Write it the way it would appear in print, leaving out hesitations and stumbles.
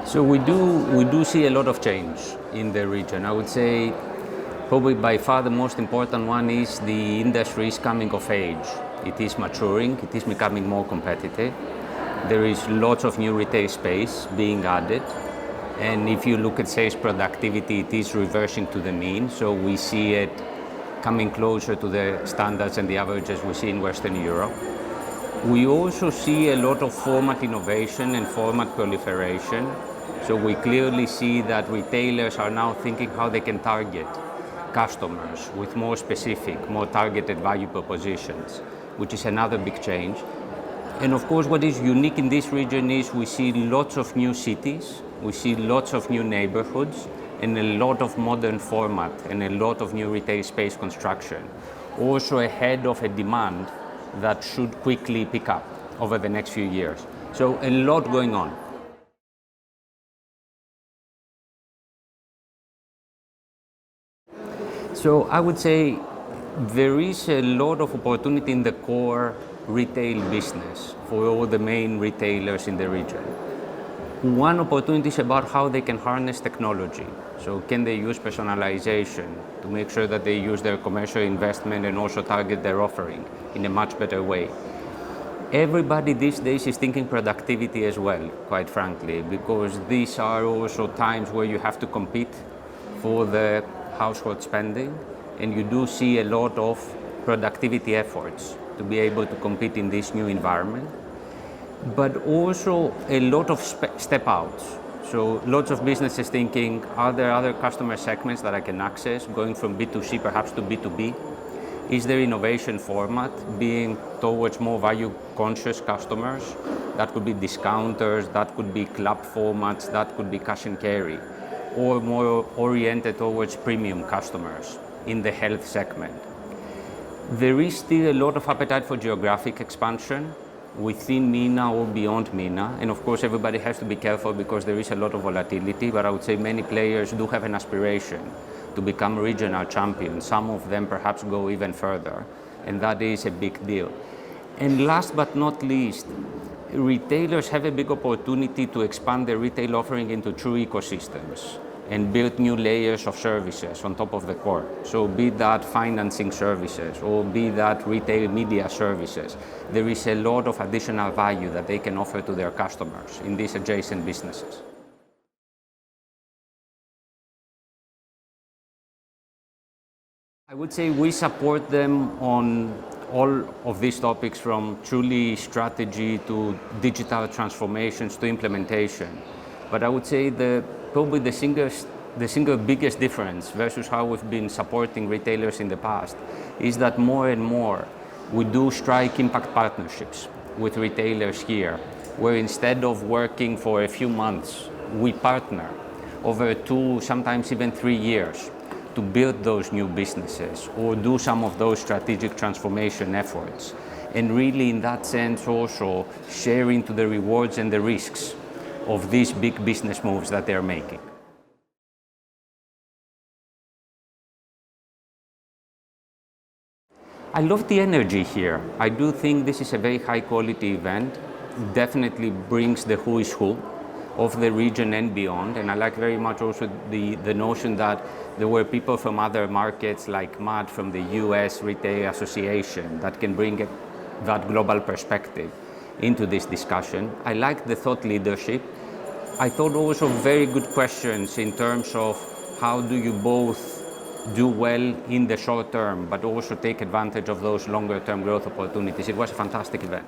So we do see a lot of change in the region. I would say probably by far the most important one is the industry is coming of age. It is maturing, it is becoming more competitive. There is lots of new retail space being added. And if you look at sales productivity, it is reversing to the mean. So we see it coming closer to the standards and the averages we see in Western Europe. We also see a lot of format innovation and format proliferation. So we clearly see that retailers are now thinking how they can target customers with more specific, more targeted value propositions, which is another big change. And of course, what is unique in this region is we see lots of new cities, we see lots of new neighborhoods, and a lot of modern format and a lot of new retail space construction, also ahead of a demand that should quickly pick up over the next few years. So a lot going on. So I would say there is a lot of opportunity in the core retail business for all the main retailers in the region. One opportunity is about how they can harness technology. So can they use personalization to make sure that they use their commercial investment and also target their offering in a much better way. Everybody these days is thinking productivity as well, quite frankly, because these are also times where you have to compete for the household spending, and you do see a lot of productivity efforts to be able to compete in this new environment, but also a lot of step outs. So lots of businesses thinking, are there other customer segments that I can access, going from B2C perhaps to B2B? Is there innovation format being towards more value conscious customers? That could be discounters, that could be club formats, that could be cash and carry, or more oriented towards premium customers in the health segment. There is still a lot of appetite for geographic expansion within MENA or beyond MENA. And of course, everybody has to be careful because there is a lot of volatility, but I would say many players do have an aspiration to become regional champions. Some of them perhaps go even further, and that is a big deal. And last but not least, retailers have a big opportunity to expand their retail offering into true ecosystems and build new layers of services on top of the core. So be that financing services or be that retail media services, there is a lot of additional value that they can offer to their customers in these adjacent businesses. I would say we support them on all of these topics, from truly strategy to digital transformations to implementation. But I would say probably the single biggest difference versus how we've been supporting retailers in the past is that more and more we do strike impact partnerships with retailers here, where instead of working for a few months, we partner over 2, sometimes even 3 years to build those new businesses or do some of those strategic transformation efforts. And really in that sense also share into the rewards and the risks of these big business moves that they're making. I love the energy here. I do think this is a very high quality event. Definitely brings the who is who of the region and beyond. And I like very much also the notion that there were people from other markets like Matt from the US Retail Association that can bring that global perspective into this discussion. I like the thought leadership. I thought also very good questions in terms of how do you both do well in the short term, but also take advantage of those longer term growth opportunities. It was a fantastic event.